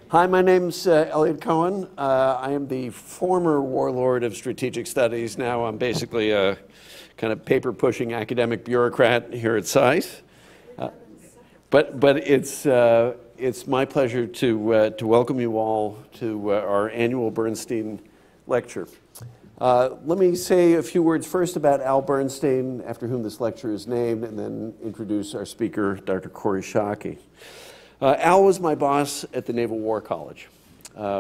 Hi, my name's Elliot Cohen. I am the former warlord of strategic studies. Now I'm basically a kind of paper-pushing academic bureaucrat here at SAIS. But it's my pleasure to welcome you all to our annual Bernstein lecture. Let me say a few words first about Al Bernstein, after whom this lecture is named, and then introduce our speaker, Dr. Kori Schake. Al was my boss at the Naval War College,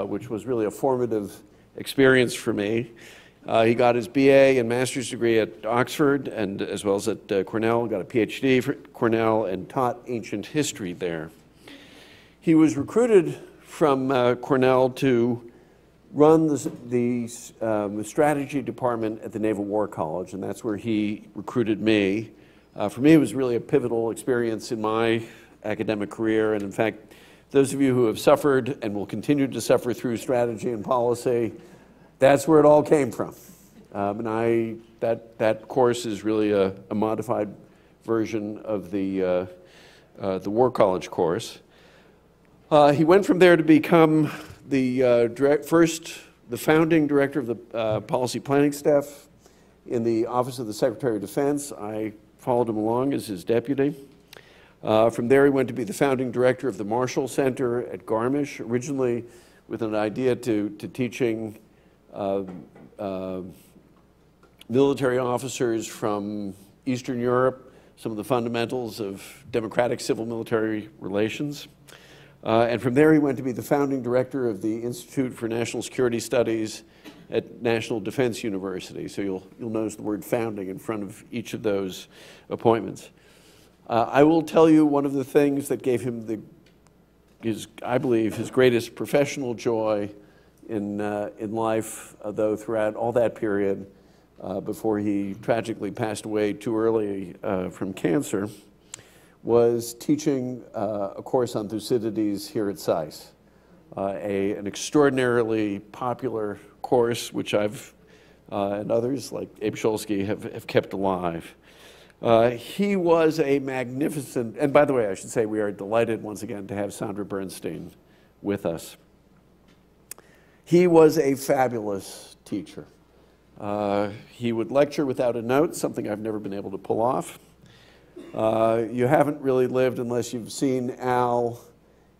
which was really a formative experience for me. He got his BA and master's degree at Oxford, and as well as at Cornell, got a PhD from Cornell, and taught ancient history there. He was recruited from Cornell to run the strategy department at the Naval War College, and that's where he recruited me. For me, it was really a pivotal experience in my academic career, and in fact, those of you who have suffered and will continue to suffer through strategy and policy, that's where it all came from. And that course is really a modified version of the War College course. He went from there to become the founding director of the policy planning staff in the Office of the Secretary of Defense. I followed him along as his deputy. From there, he went to be the founding director of the Marshall Center at Garmisch, originally with an idea to teaching military officers from Eastern Europe some of the fundamentals of democratic civil-military relations. And from there, he went to be the founding director of the Institute for National Security Studies at National Defense University. So you'll notice the word founding in front of each of those appointments. I will tell you one of the things that gave him I believe, his greatest professional joy in life, though throughout all that period, before he tragically passed away too early from cancer, was teaching a course on Thucydides here at SAIS, an extraordinarily popular course which I've and others like Abe Shulsky have kept alive. He was a magnificent, and by the way, I should say we are delighted once again to have Sandra Bernstein with us. He was a fabulous teacher. He would lecture without a note, something I've never been able to pull off. You haven't really lived unless you've seen Al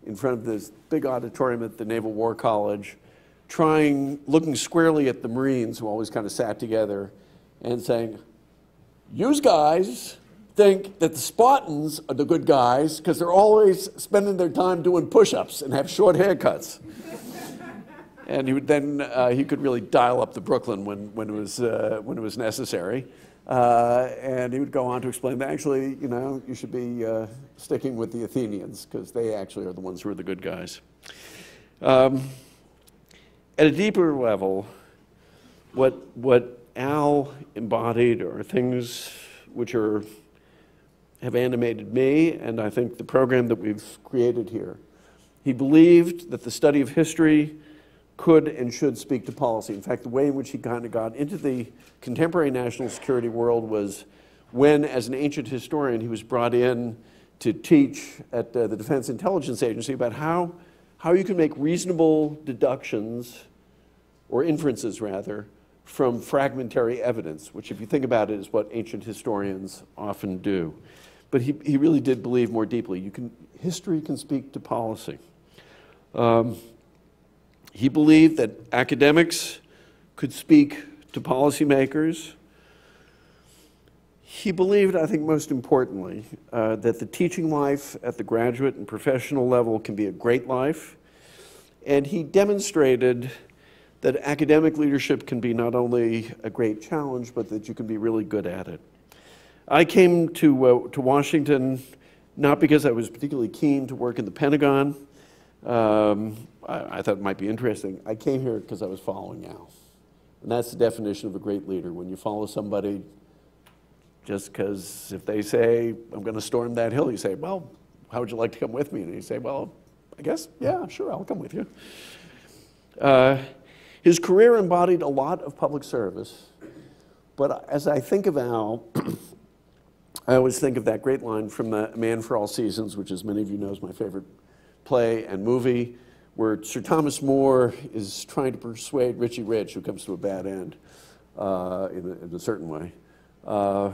in front of this big auditorium at the Naval War College, looking squarely at the Marines who always kind of sat together and saying, "You guys think that the Spartans are the good guys because they're always spending their time doing push-ups and have short haircuts." And he would then he could really dial up the Brooklyn when it was necessary, and he would go on to explain that actually, you should be sticking with the Athenians because they actually are the ones who are the good guys. At a deeper level, what Al embodied are things which have animated me, and I think the program that we've created here. He believed that the study of history could and should speak to policy. In fact, the way in which he kind of got into the contemporary national security world was when, as an ancient historian, he was brought in to teach at the Defense Intelligence Agency about how you can make reasonable deductions, or inferences rather, from fragmentary evidence, which if you think about it is what ancient historians often do. But he really did believe more deeply. History can speak to policy. He believed that academics could speak to policymakers. He believed, I think most importantly, that the teaching life at the graduate and professional level can be a great life. And he demonstrated that academic leadership can be not only a great challenge, but that you can be really good at it. I came to Washington not because I was particularly keen to work in the Pentagon. I thought it might be interesting. I came here because I was following Al. And that's the definition of a great leader, when you follow somebody just because if they say, "I'm going to storm that hill," you say, "Well, how would you like to come with me?" And you say, "Well, I guess, yeah, sure, I'll come with you." His career embodied a lot of public service, but as I think of Al, I always think of that great line from A Man for All Seasons, which as many of you know is my favorite play and movie, where Sir Thomas More is trying to persuade Richie Rich, who comes to a bad end in a certain way.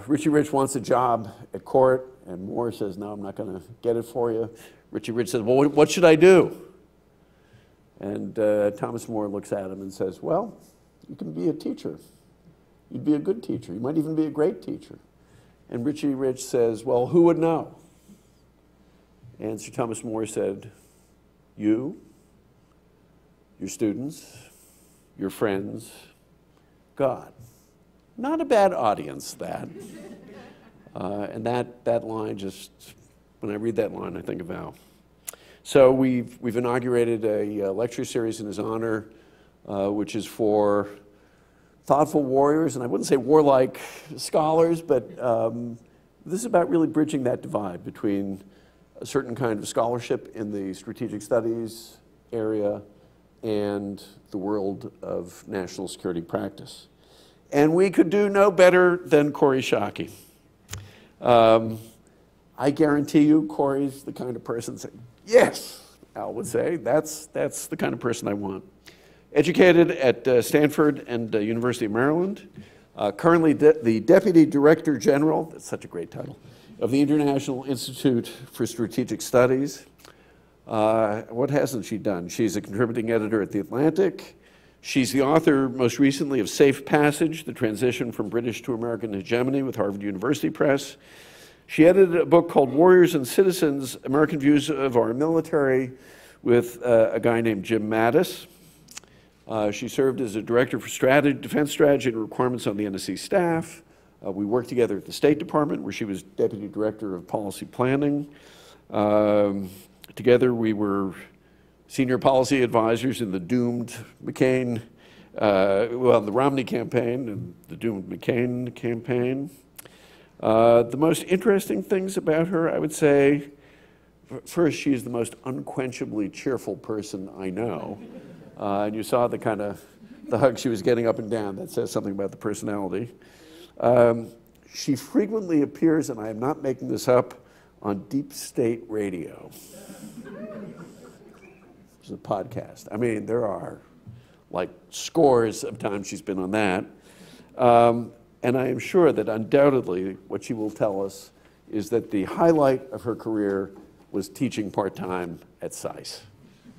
Richie Rich wants a job at court, and More says, no, I'm not going to get it for you. Richie Rich says, well, what should I do? And Thomas More looks at him and says, well, you can be a teacher. You'd be a good teacher. You might even be a great teacher. And Richie Rich says, well, who would know? And Sir Thomas More said, you, your students, your friends, God. Not a bad audience, that. And that line just, when I read that line, I think of Al. So we've inaugurated a lecture series in his honor, which is for thoughtful warriors, and I wouldn't say warlike scholars, but this is about really bridging that divide between a certain kind of scholarship in the strategic studies area and the world of national security practice. And we could do no better than Kori Schake. I guarantee you, Kori's the kind of person saying, yes, Al would say, that's the kind of person I want. Educated at Stanford and University of Maryland, currently the Deputy Director General, that's such a great title, of the International Institute for Strategic Studies. What hasn't she done? She's a contributing editor at The Atlantic. She's the author, most recently, of Safe Passage, The Transition from British to American Hegemony with Harvard University Press. She edited a book called Warriors and Citizens, American Views of Our Military, with a guy named Jim Mattis. She served as a director for defense strategy and requirements on the NSC staff. We worked together at the State Department, where she was deputy director of policy planning. Together, we were senior policy advisors in the doomed McCain, the Romney campaign and the doomed McCain campaign. The most interesting things about her, I would say, first, she is the most unquenchably cheerful person I know. And you saw the hug she was getting up and down. That says something about the personality. She frequently appears, and I am not making this up, on Deep State Radio. It's a podcast. I mean, there are like scores of times she's been on that. And I am sure that undoubtedly what she will tell us is that the highlight of her career was teaching part-time at SAIS.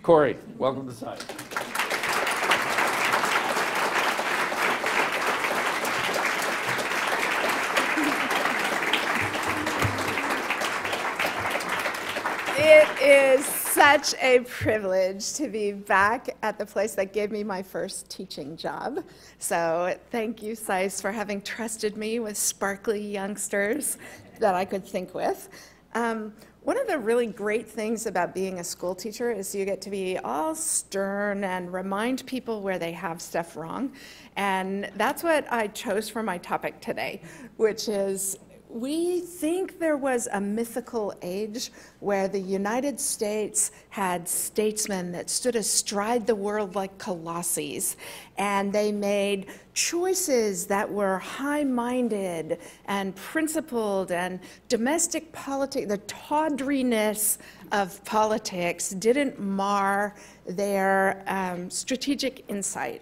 Kori, welcome to SAIS. It is such a privilege to be back at the place that gave me my first teaching job. So thank you, SAIS, for having trusted me with sparkly youngsters that I could think with. One of the really great things about being a school teacher is you get to be all stern and remind people where they have stuff wrong. And that's what I chose for my topic today, which is we think there was a mythical age where the United States had statesmen that stood astride the world like colossus, and they made choices that were high-minded and principled, and domestic politics, the tawdriness of politics didn't mar their strategic insight.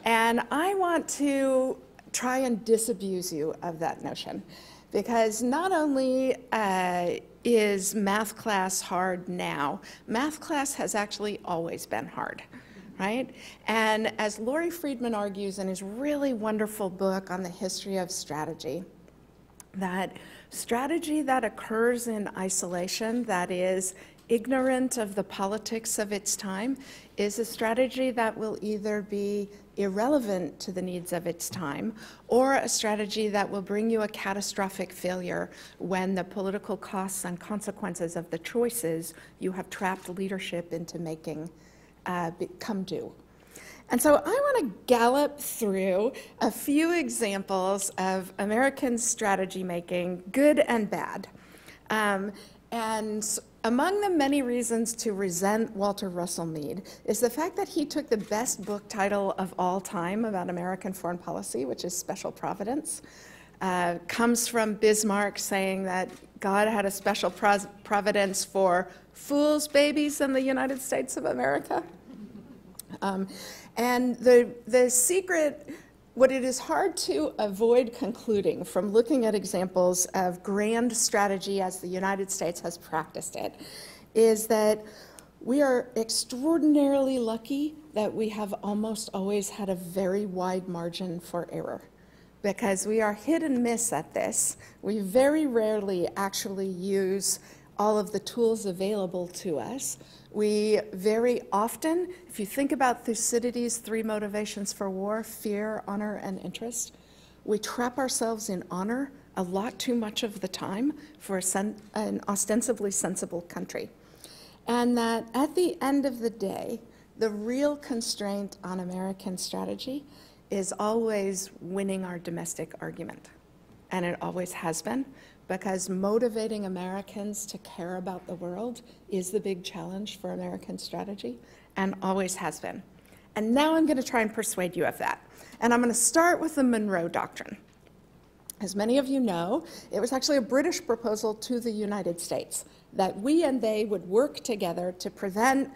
And I want to try and disabuse you of that notion. Because not only is math class hard now, math class has actually always been hard, right? And as Laurie Friedman argues in his really wonderful book on the history of strategy, that strategy that occurs in isolation, that is ignorant of the politics of its time, is a strategy that will either be irrelevant to the needs of its time, or a strategy that will bring you a catastrophic failure when the political costs and consequences of the choices you have trapped leadership into making come due. And so I want to gallop through a few examples of American strategy making, good and bad. And among the many reasons to resent Walter Russell Mead is the fact that he took the best book title of all time about American foreign policy, which is Special Providence. Comes from Bismarck saying that God had a special providence for fools' babies in the United States of America. And the secret, what it is hard to avoid concluding from looking at examples of grand strategy as the United States has practiced it, is that we are extraordinarily lucky that we have almost always had a very wide margin for error, because we are hit and miss at this. We very rarely actually use all of the tools available to us. We very often, if you think about Thucydides' 3 motivations for war, fear, honor, and interest, we trap ourselves in honor a lot too much of the time for an ostensibly sensible country. And that at the end of the day, the real constraint on American strategy is always winning our domestic argument. And it always has been, because motivating Americans to care about the world is the big challenge for American strategy, and always has been. And now I'm going to try and persuade you of that. And I'm going to start with the Monroe Doctrine. As many of you know, it was actually a British proposal to the United States that we and they would work together to prevent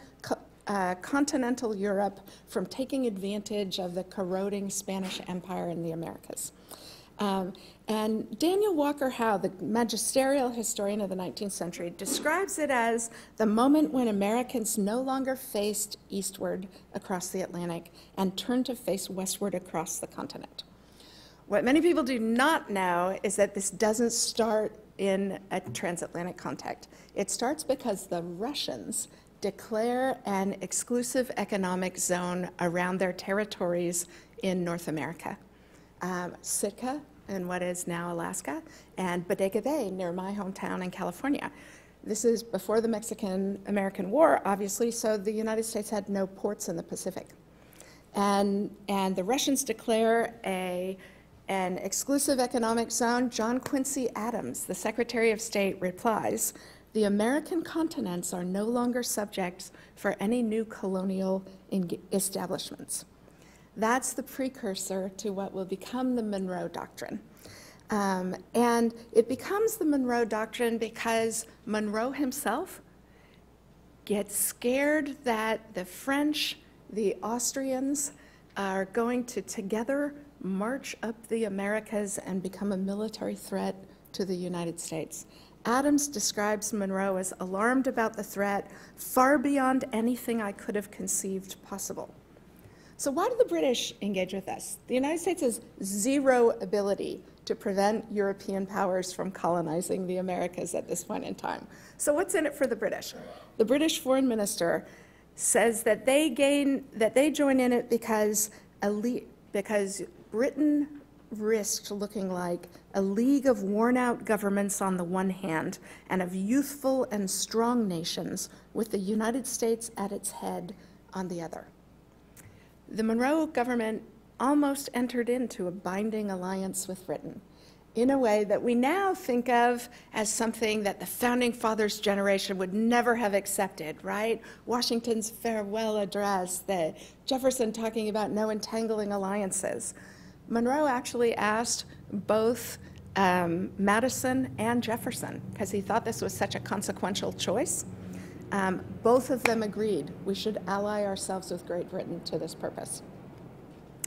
continental Europe from taking advantage of the corroding Spanish Empire in the Americas. And Daniel Walker Howe, the magisterial historian of the 19th century, describes it as the moment when Americans no longer faced eastward across the Atlantic and turned to face westward across the continent. What many people do not know is that this doesn't start in a transatlantic context. It starts because the Russians declare an exclusive economic zone around their territories in North America. Sitka in what is now Alaska, and Bodega Bay near my hometown in California. This is before the Mexican-American War, obviously, so the United States had no ports in the Pacific. And the Russians declare an exclusive economic zone. John Quincy Adams, the Secretary of State, replies, "The American continents are no longer subjects for any new colonial establishments." That's the precursor to what will become the Monroe Doctrine. And it becomes the Monroe Doctrine because Monroe himself gets scared that the French, the Austrians, are going to together march up the Americas and become a military threat to the United States. Adams describes Monroe as alarmed about the threat far beyond anything I could have conceived possible. So why do the British engage with us? The United States has zero ability to prevent European powers from colonizing the Americas at this point in time. So what's in it for the British? The British foreign minister says that they join in it because Britain risked looking like a league of worn-out governments on the one hand and of youthful and strong nations with the United States at its head on the other. The Monroe government almost entered into a binding alliance with Britain in a way that we now think of as something that the Founding Fathers generation would never have accepted, right? Washington's farewell address, the Jefferson talking about no entangling alliances. Monroe actually asked both Madison and Jefferson, because he thought this was such a consequential choice. Both of them agreed we should ally ourselves with Great Britain to this purpose.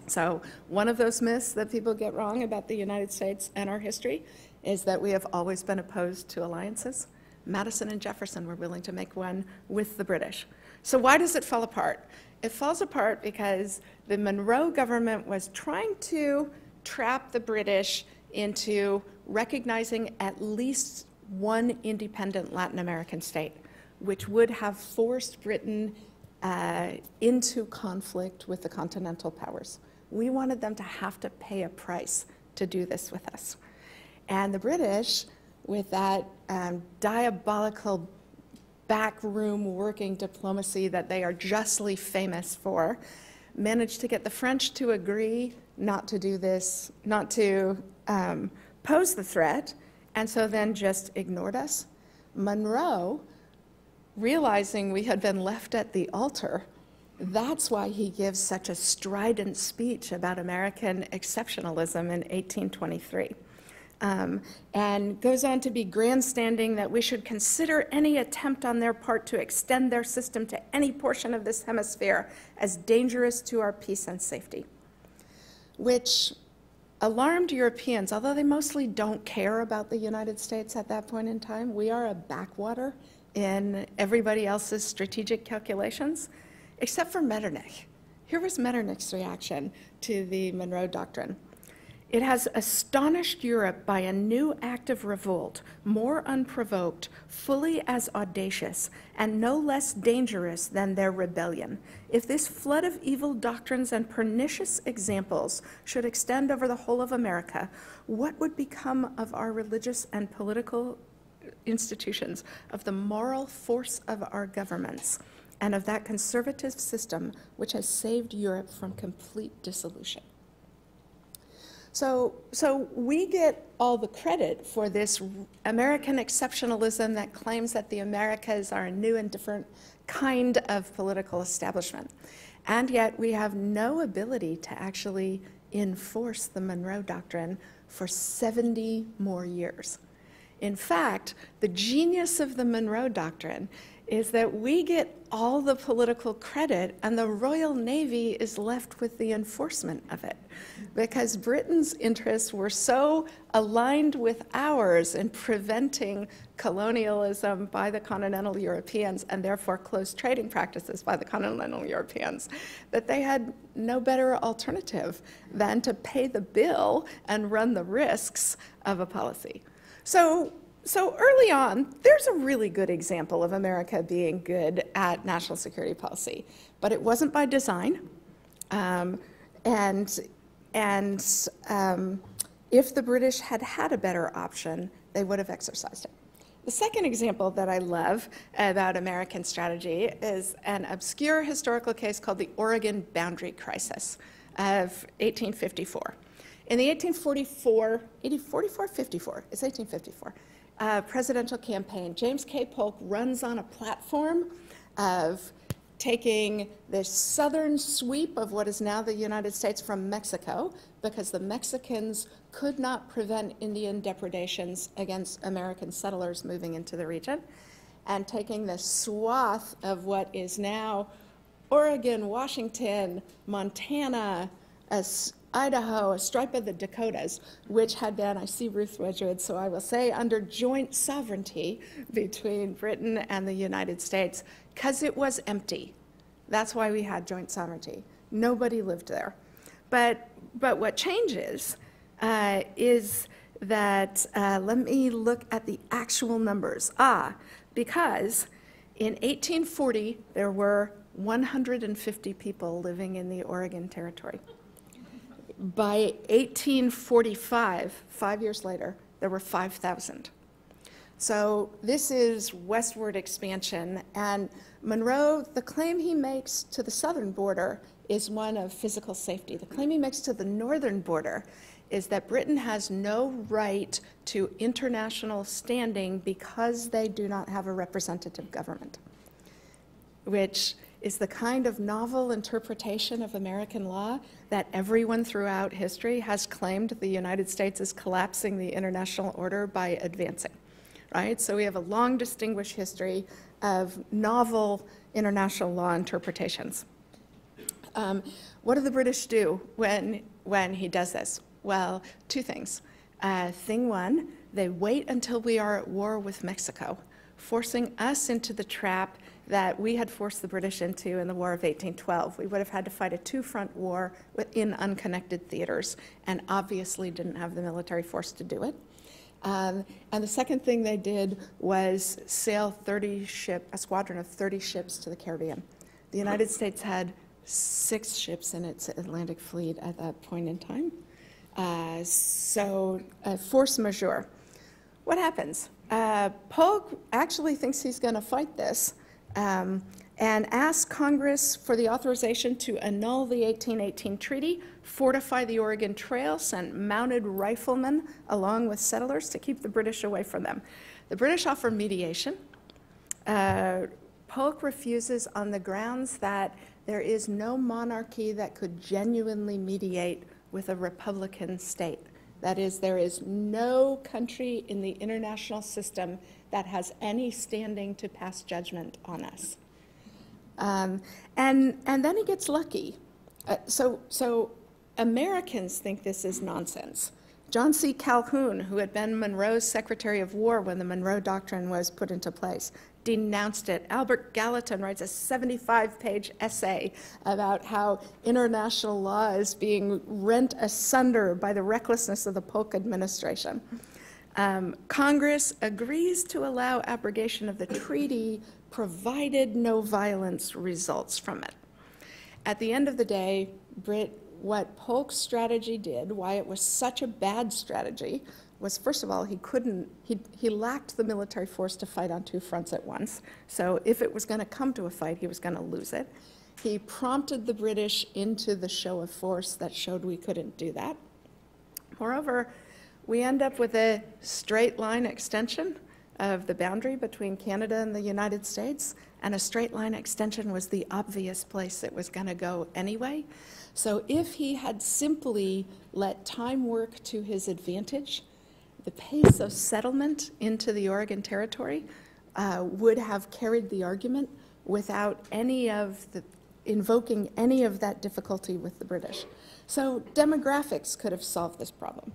So one of those myths that people get wrong about the United States and our history is that we have always been opposed to alliances. Madison and Jefferson were willing to make one with the British. So why does it fall apart? It falls apart because the Monroe government was trying to trap the British into recognizing at least one independent Latin American state, which would have forced Britain into conflict with the continental powers. We wanted them to have to pay a price to do this with us. And the British, with that diabolical backroom working diplomacy that they are justly famous for, managed to get the French to agree not to do this, not to pose the threat, and so then just ignored us. Monroe, realizing we had been left at the altar, that's why he gives such a strident speech about American exceptionalism in 1823. and goes on to be grandstanding that we should consider any attempt on their part to extend their system to any portion of this hemisphere as dangerous to our peace and safety, which alarmed Europeans, although they mostly don't care about the United States at that point in time. We are a backwater in everybody else's strategic calculations, except for Metternich. Here was Metternich's reaction to the Monroe Doctrine. It has astonished Europe by a new act of revolt, more unprovoked, fully as audacious, and no less dangerous than their rebellion. If this flood of evil doctrines and pernicious examples should extend over the whole of America, what would become of our religious and political institutions, of the moral force of our governments, and of that conservative system which has saved Europe from complete dissolution? So we get all the credit for this American exceptionalism that claims that the Americas are a new and different kind of political establishment. And yet we have no ability to actually enforce the Monroe Doctrine for 70 more years. In fact, the genius of the Monroe Doctrine is that we get all the political credit and the Royal Navy is left with the enforcement of it, because Britain's interests were so aligned with ours in preventing colonialism by the continental Europeans and therefore close trading practices by the continental Europeans that they had no better alternative than to pay the bill and run the risks of a policy. So early on, there's a really good example of America being good at national security policy, but it wasn't by design. If the British had had a better option, they would have exercised it. The second example that I love about American strategy is an obscure historical case called the Oregon Boundary Crisis of 1854. In the 1854 presidential campaign, James K. Polk runs on a platform of taking the southern sweep of what is now the United States from Mexico, because the Mexicans could not prevent Indian depredations against American settlers moving into the region, and taking the swath of what is now Oregon, Washington, Montana, Idaho, a stripe of the Dakotas, which had been, I see Ruth Wedgwood, so I will say, under joint sovereignty between Britain and the United States, because it was empty. That's why we had joint sovereignty. Nobody lived there. But what changes is that, let me look at the actual numbers. Because in 1840, there were 150 people living in the Oregon Territory. By 1845, 5 years later, there were 5,000. So this is westward expansion, and Monroe, the claim he makes to the southern border is one of physical safety. The claim he makes to the northern border is that Britain has no right to international standing because they do not have a representative government, which is the kind of novel interpretation of American law that everyone throughout history has claimed the United States is collapsing the international order by advancing, right? So we have a long distinguished history of novel international law interpretations. What do the British do when he does this? Well, two things. Thing one, they wait until we are at war with Mexico, forcing us into the trap that we had forced the British into in the War of 1812. We would have had to fight a two-front war in unconnected theaters, and obviously didn't have the military force to do it. And the second thing they did was sail a squadron of 30 ships to the Caribbean. The United States had 6 ships in its Atlantic fleet at that point in time. Force majeure. What happens? Polk actually thinks he's going to fight this, and asks Congress for the authorization to annul the 1818 treaty, fortify the Oregon Trail, send mounted riflemen along with settlers to keep the British away from them. The British offer mediation. Polk refuses on the grounds that there is no monarchy that could genuinely mediate with a republican state. That is, there is no country in the international system that has any standing to pass judgment on us. And then he gets lucky. So Americans think this is nonsense. John C. Calhoun, who had been Monroe's Secretary of War when the Monroe Doctrine was put into place, denounced it. Albert Gallatin writes a 75-page essay about how international law is being rent asunder by the recklessness of the Polk administration. Congress agrees to allow abrogation of the treaty provided no violence results from it. At the end of the day, what Polk's strategy did, why it was such a bad strategy, was first of all, he lacked the military force to fight on two fronts at once. So if it was going to come to a fight, he was going to lose it. He prompted the British into the show of force that showed we couldn't do that. Moreover, we end up with a straight line extension of the boundary between Canada and the United States, and a straight line extension was the obvious place it was going to go anyway. So if he had simply let time work to his advantage, the pace of settlement into the Oregon Territory would have carried the argument without invoking any of that difficulty with the British. So demographics could have solved this problem.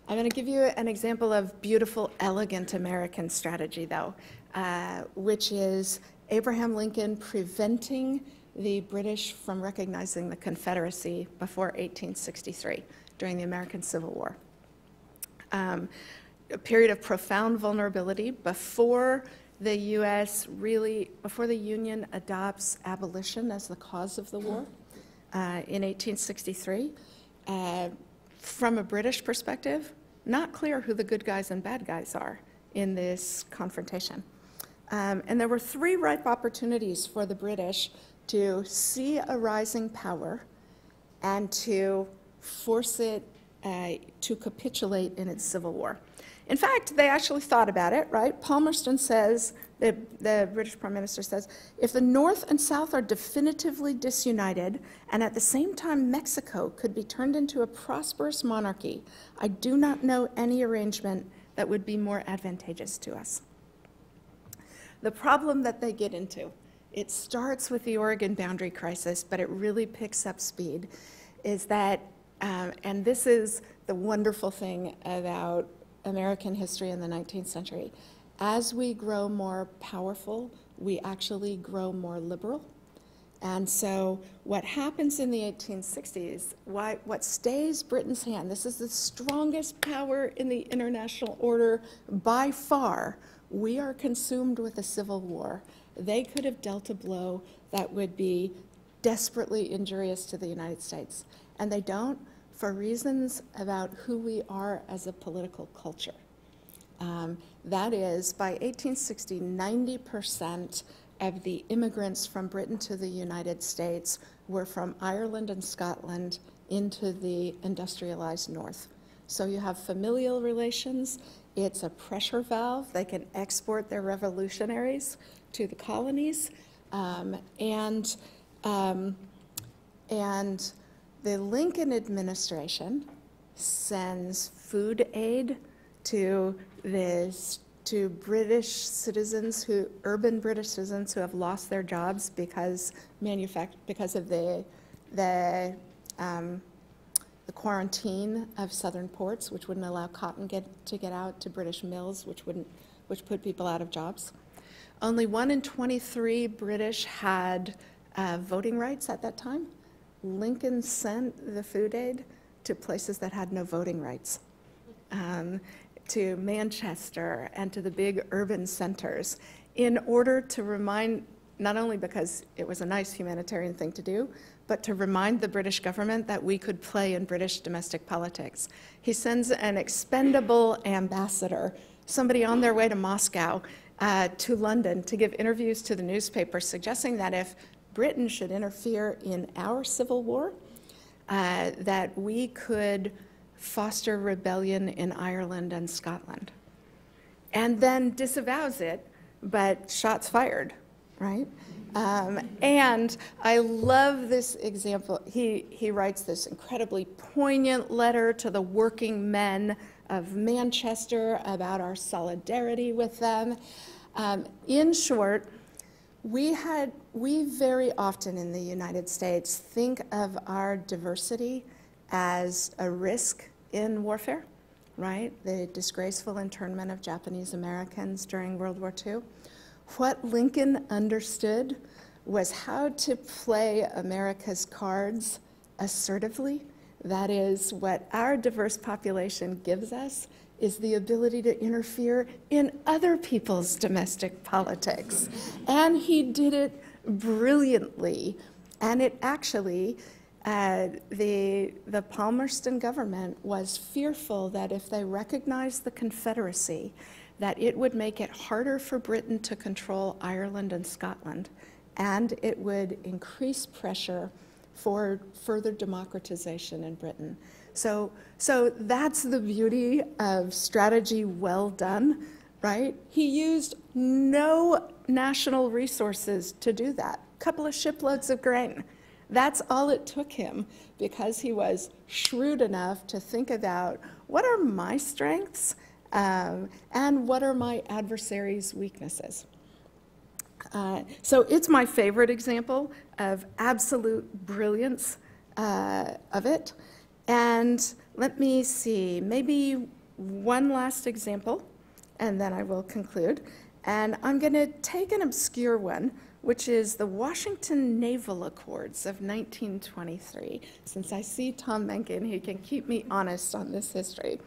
I'm going to give you an example of beautiful, elegant American strategy, though, which is Abraham Lincoln preventing the British from recognizing the Confederacy before 1863, during the American Civil War. A period of profound vulnerability before the before the Union adopts abolition as the cause of the war in 1863. From a British perspective, not clear who the good guys and bad guys are in this confrontation. And there were three ripe opportunities for the British to see a rising power and to force it to capitulate in its civil war. In fact, they actually thought about it, right? Palmerston says, the British Prime Minister says, if the North and South are definitively disunited, and at the same time Mexico could be turned into a prosperous monarchy, I do not know any arrangement that would be more advantageous to us. The problem that they get into, it starts with the Oregon boundary crisis, but it really picks up speed, is that, and this is the wonderful thing about American history in the 19th century. As we grow more powerful, we actually grow more liberal. And so what happens in the 1860s, what stays Britain's hand, this is the strongest power in the international order by far. We are consumed with a civil war. They could have dealt a blow that would be desperately injurious to the United States. And they don't, for reasons about who we are as a political culture. That is, by 1860, 90% of the immigrants from Britain to the United States were from Ireland and Scotland into the industrialized North. So you have familial relations. It's a pressure valve. They can export their revolutionaries to the colonies. And the Lincoln administration sends food aid to British citizens, urban British citizens who have lost their jobs because of the quarantine of southern ports, which wouldn't allow cotton to get out to British mills, which put people out of jobs. Only 1 in 23 British had voting rights at that time. Lincoln sent the food aid to places that had no voting rights, to Manchester and to the big urban centers, in order to remind, not only because it was a nice humanitarian thing to do, but to remind the British government that we could play in British domestic politics. He sends an expendable ambassador, somebody on their way to Moscow, to London to give interviews to the newspapers, suggesting that if Britain should interfere in our civil war, that we could foster rebellion in Ireland and Scotland. And then disavows it, but shots fired, right? And I love this example. He writes this incredibly poignant letter to the working men of Manchester about our solidarity with them. In short, we very often in the United States think of our diversity as a risk in warfare, right? The disgraceful internment of Japanese Americans during World War II. What Lincoln understood was how to play America's cards assertively. That is, what our diverse population gives us is the ability to interfere in other people's domestic politics. And he did it brilliantly. And it actually, the Palmerston government was fearful that if they recognized the Confederacy, that it would make it harder for Britain to control Ireland and Scotland, and it would increase pressure for further democratization in Britain. So that's the beauty of strategy well done, right? He used no national resources to do that. A couple of shiploads of grain. That's all it took him, because he was shrewd enough to think about, what are my strengths and what are my adversaries' weaknesses? So it's my favorite example of absolute brilliance of it. And let me see, maybe one last example, and then I will conclude. And I'm going to take an obscure one, which is the Washington Naval Accords of 1923. Since I see Tom Mencken, he can keep me honest on this history.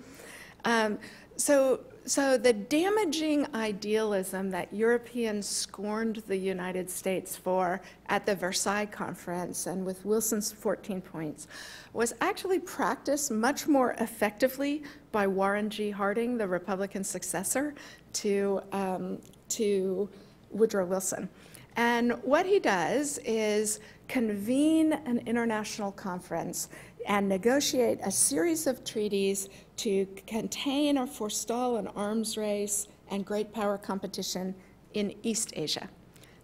So the damaging idealism that Europeans scorned the United States for at the Versailles Conference and with Wilson's 14 points was actually practiced much more effectively by Warren G. Harding, the Republican successor to Woodrow Wilson. And what he does is convene an international conference and negotiate a series of treaties to contain or forestall an arms race and great power competition in East Asia.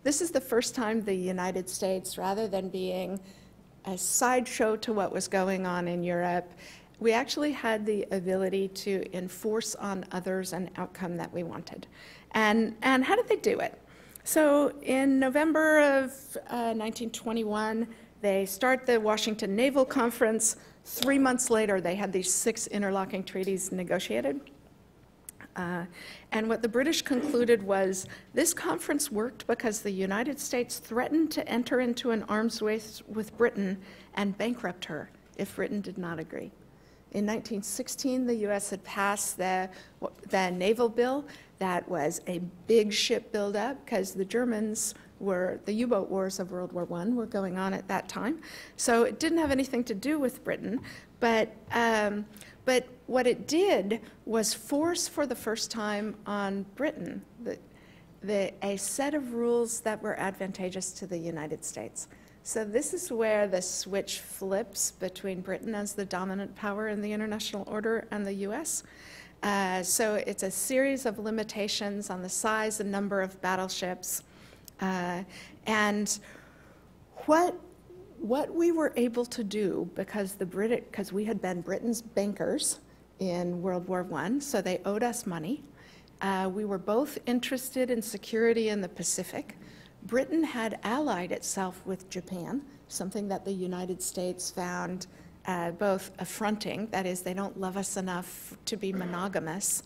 This is the first time the United States, rather than being a sideshow to what was going on in Europe, we actually had the ability to enforce on others an outcome that we wanted. And how did they do it? So in November of 1921, they start the Washington Naval Conference. 3 months later, they had these 6 interlocking treaties negotiated. And what the British concluded was this conference worked because the United States threatened to enter into an arms race with Britain and bankrupt her if Britain did not agree. In 1916, the U.S. had passed the naval bill. That was a big ship buildup because the Germans the U-boat wars of World War I were going on at that time. So it didn't have anything to do with Britain, but what it did was force for the first time on Britain a set of rules that were advantageous to the United States. So this is where the switch flips between Britain as the dominant power in the international order and the U.S. So it's a series of limitations on the size and number of battleships. And what we were able to do, because we had been Britain's bankers in World War I, so they owed us money. We were both interested in security in the Pacific. Britain had allied itself with Japan, something that the United States found both affronting, that is, they don't love us enough to be monogamous,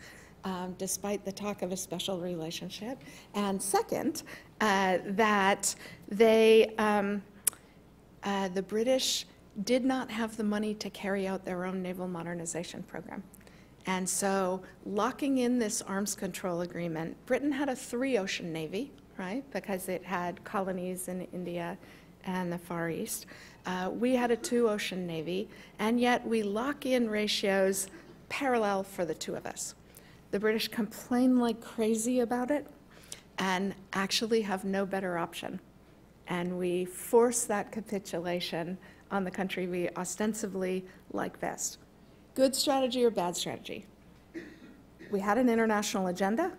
despite the talk of a special relationship. And second, that the British did not have the money to carry out their own naval modernization program. And so locking in this arms control agreement, Britain had a 3-ocean navy, right, because it had colonies in India and the Far East. We had a 2-ocean navy, and yet we lock in ratios parallel for the two of us. The British complain like crazy about it and actually have no better option. And we force that capitulation on the country we ostensibly like best. Good strategy or bad strategy? We had an international agenda.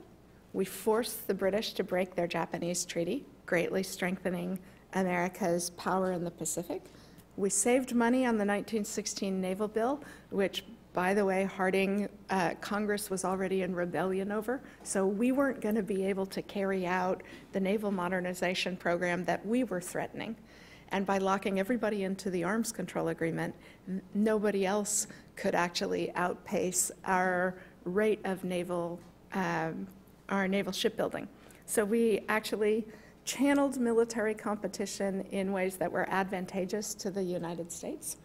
We forced the British to break their Japanese treaty. greatly strengthening America's power in the Pacific. We saved money on the 1916 Naval Bill, which, by the way, Congress was already in rebellion over, so we weren't going to be able to carry out the naval modernization program that we were threatening. And by locking everybody into the arms control agreement, nobody else could actually outpace our rate of naval shipbuilding. So we actually channeled military competition in ways that were advantageous to the United States,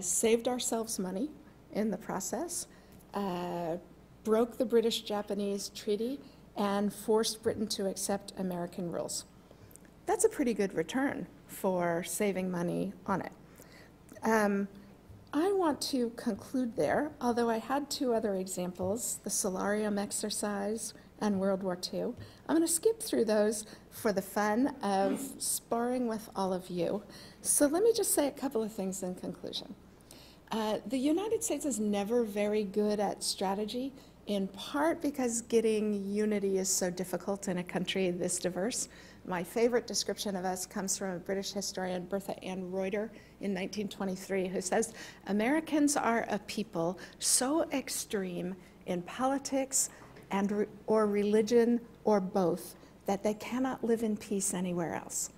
saved ourselves money in the process, broke the British-Japanese treaty, and forced Britain to accept American rules. That's a pretty good return for saving money on it. I want to conclude there, although I had two other examples, the solarium exercise and World War II. I'm going to skip through those for the fun of sparring with all of you. So let me just say a couple of things in conclusion. The United States is never very good at strategy, in part because getting unity is so difficult in a country this diverse. My favorite description of us comes from a British historian, Bertha Ann Reuter, in 1923, who says, Americans are a people so extreme in politics or religion or both that they cannot live in peace anywhere else.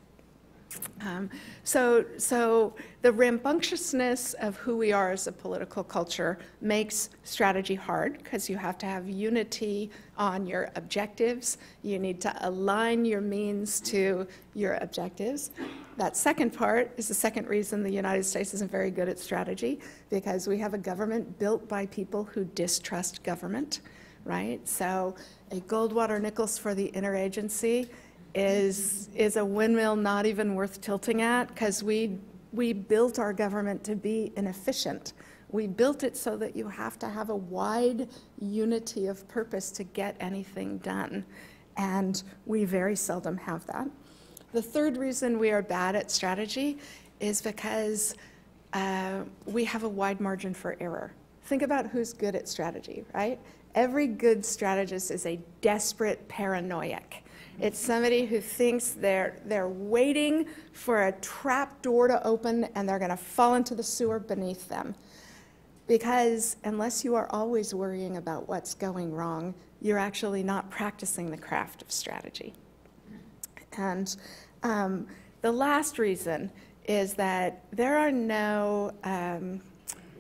So the rambunctiousness of who we are as a political culture makes strategy hard because you have to have unity on your objectives. You need to align your means to your objectives. That second part is the second reason the United States isn't very good at strategy, because we have a government built by people who distrust government, right? So a Goldwater Nichols for the interagency is a windmill not even worth tilting at, because we built our government to be inefficient. We built it so that you have to have a wide unity of purpose to get anything done, and we very seldom have that. The third reason we are bad at strategy is because we have a wide margin for error. Think about who's good at strategy, right? Every good strategist is a desperate paranoiac. It's somebody who thinks they're waiting for a trap door to open and they're going to fall into the sewer beneath them. Because unless you are always worrying about what's going wrong, you're actually not practicing the craft of strategy. And the last reason is that there are no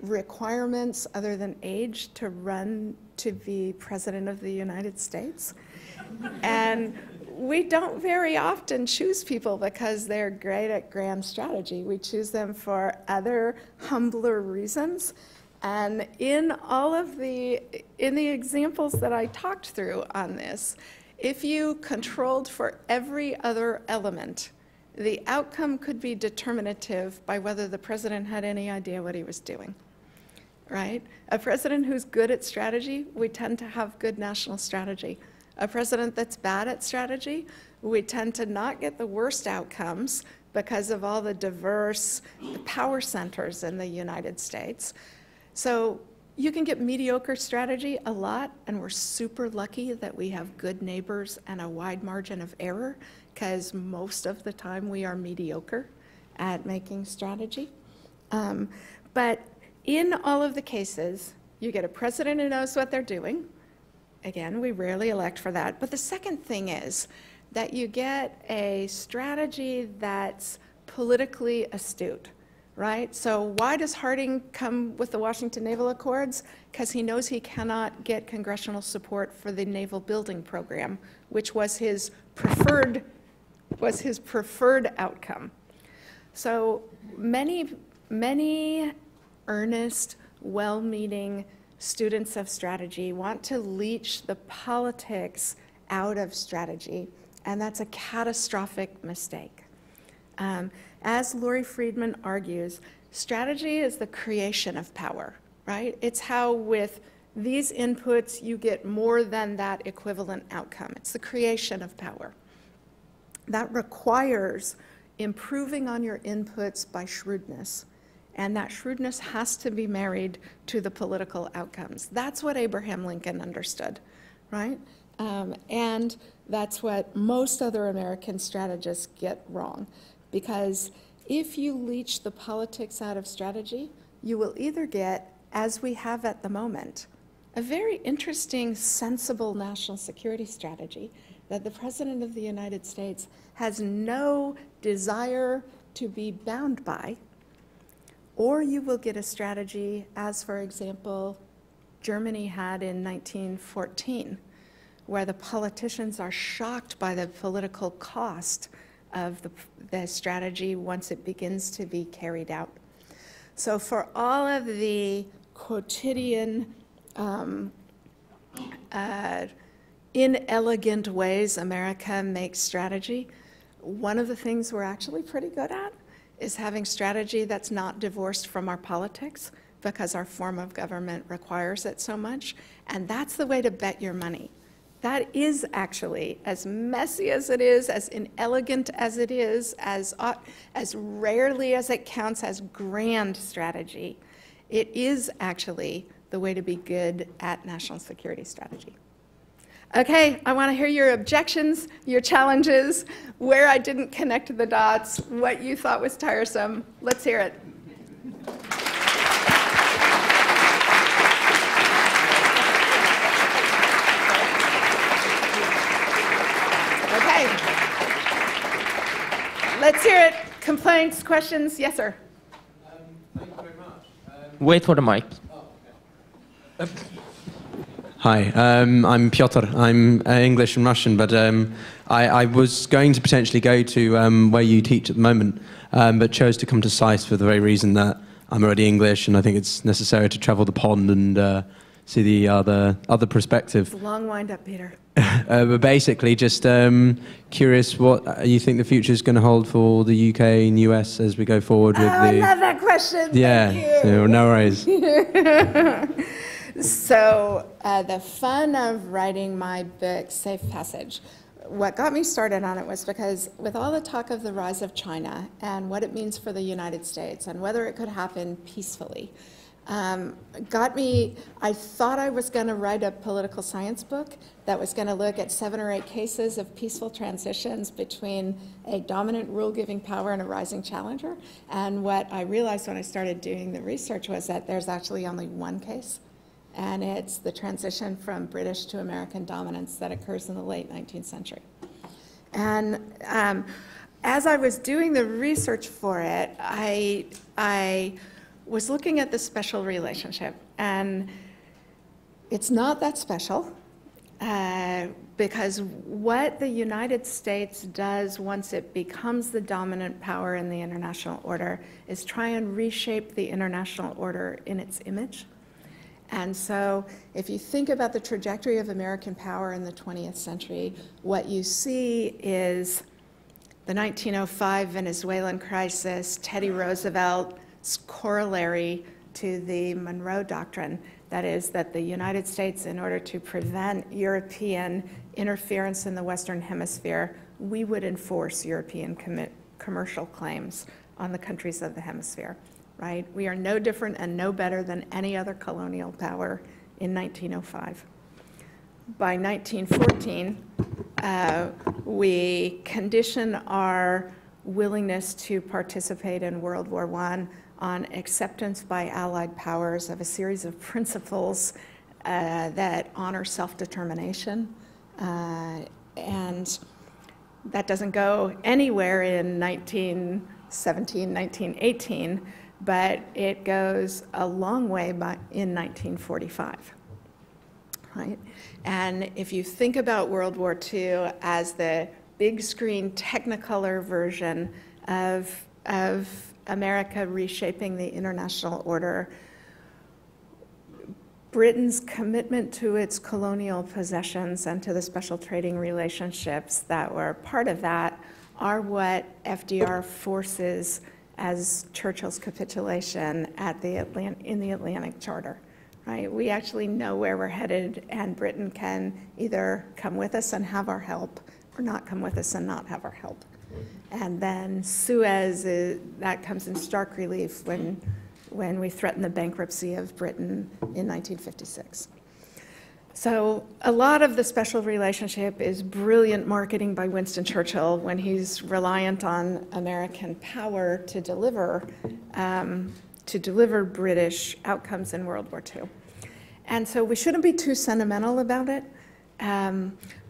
requirements other than age to run to be President of the United States. And we don't very often choose people because they're great at grand strategy. We choose them for other humbler reasons. And in the examples that I talked through on this, if you controlled for every other element, the outcome could be determinative by whether the president had any idea what he was doing, right? A president who's good at strategy, we tend to have good national strategy. A president that's bad at strategy, we tend to not get the worst outcomes because of all the diverse power centers in the United States. So you can get mediocre strategy a lot, and we're super lucky that we have good neighbors and a wide margin of error, because most of the time we are mediocre at making strategy. But in all of the cases, you get a president who knows what they're doing. Again, we rarely elect for that. But the second thing is that you get a strategy that's politically astute, right? So why does Harding come with the Washington Naval Accords? Because he knows he cannot get congressional support for the naval building program, which was his preferred outcome. So many earnest, well-meaning students of strategy want to leach the politics out of strategy, and that's a catastrophic mistake. As Laurie Friedman argues, strategy is the creation of power, right? It's how with these inputs you get more than that equivalent outcome. It's the creation of power. That requires improving on your inputs by shrewdness. And that shrewdness has to be married to the political outcomes. That's what Abraham Lincoln understood, right? And that's what most other American strategists get wrong. Because if you leach the politics out of strategy, you will either get, as we have at the moment, a very interesting, sensible national security strategy that the President of the United States has no desire to be bound by, or you will get a strategy as, for example, Germany had in 1914, where the politicians are shocked by the political cost of the strategy once it begins to be carried out. So for all of the quotidian, inelegant ways America makes strategy, one of the things we're actually pretty good at is having strategy that's not divorced from our politics, because our form of government requires it so much. And that's the way to bet your money. That is actually, as messy as it is, as inelegant as it is, as rarely as it counts as grand strategy, it is actually the way to be good at national security strategy. Okay, I want to hear your objections, your challenges, where I didn't connect the dots, what you thought was tiresome. Let's hear it. Okay. Let's hear it. Complaints, questions? Yes, sir. Thank you very much. Wait for the mic. Hi, I'm Piotr. I'm English and Russian, but I was going to potentially go to where you teach at the moment, but chose to come to SAIS for the very reason that I'm already English, and I think it's necessary to travel the pond and see the other perspective. It's a long wind up, Peter. But basically, just curious what you think the future is going to hold for the UK and US as we go forward with the... I love that question. Yeah, Thank you. so no worries. So the fun of writing my book, Safe Passage, what got me started on it was because with all the talk of the rise of China and what it means for the United States and whether it could happen peacefully, I thought I was going to write a political science book that was going to look at 7 or 8 cases of peaceful transitions between a dominant rule-giving power and a rising challenger. And what I realized when I started doing the research was that there's actually only one case, and it's the transition from British to American dominance that occurs in the late 19th century. And as I was doing the research for it, I was looking at the special relationship, and it's not that special because what the United States does once it becomes the dominant power in the international order is try and reshape the international order in its image. And so if you think about the trajectory of American power in the 20th century, what you see is the 1905 Venezuelan crisis, Teddy Roosevelt's corollary to the Monroe Doctrine, that is, that the United States, in order to prevent European interference in the Western Hemisphere, we would enforce European commercial claims on the countries of the hemisphere. Right? We are no different and no better than any other colonial power in 1905. By 1914, we condition our willingness to participate in World War I on acceptance by Allied powers of a series of principles that honor self-determination. And that doesn't go anywhere in 1917, 1918. But it goes a long way in 1945, right? And if you think about World War II as the big screen Technicolor version of America reshaping the international order, Britain's commitment to its colonial possessions and to the special trading relationships that were part of that are what FDR forces as Churchill's capitulation in the Atlantic Charter, right? We actually know where we're headed, and Britain can either come with us and have our help or not come with us and not have our help. And then Suez, that comes in stark relief when we threaten the bankruptcy of Britain in 1956. So a lot of the special relationship is brilliant marketing by Winston Churchill when he's reliant on American power to deliver British outcomes in World War II. And so we shouldn't be too sentimental about it.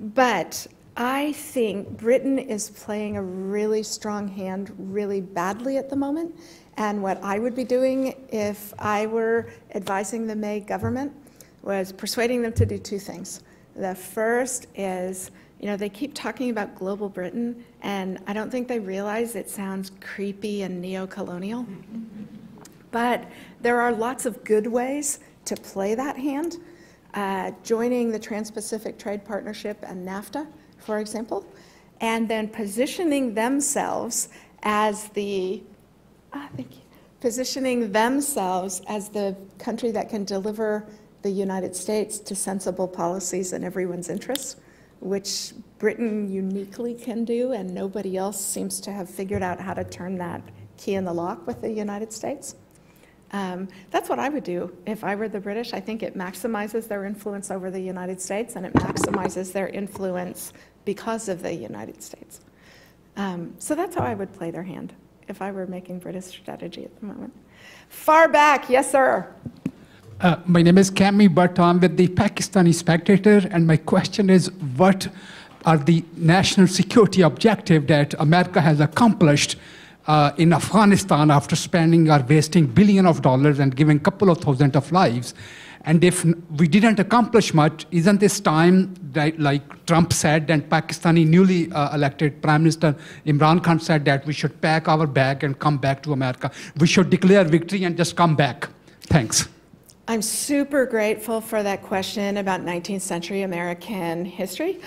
But I think Britain is playing a really strong hand really badly at the moment. And what I would be doing if I were advising the May government was persuading them to do two things. The first is, they keep talking about global Britain, and I don't think they realize it sounds creepy and neo-colonial. But there are lots of good ways to play that hand. Joining the Trans-Pacific Trade Partnership and NAFTA, for example, and then positioning themselves as the country that can deliver the United States to sensible policies in everyone's interests, which Britain uniquely can do, and nobody else seems to have figured out how to turn that key in the lock with the United States. That's what I would do if I were the British. I think it maximizes their influence over the United States, and it maximizes their influence because of the United States. So that's how I would play their hand if I were making British strategy at the moment. Far back, yes, sir. My name is Cami Bhatt. I'm with the Pakistani Spectator, and my question is, what are the national security objectives that America has accomplished in Afghanistan after spending or wasting billions of dollars and giving a couple of thousand of lives? And if we didn't accomplish much, isn't this time that, like Trump said, and Pakistani newly elected Prime Minister Imran Khan said that we should pack our bag and come back to America? We should declare victory and just come back. Thanks. I'm super grateful for that question about 19th century American history.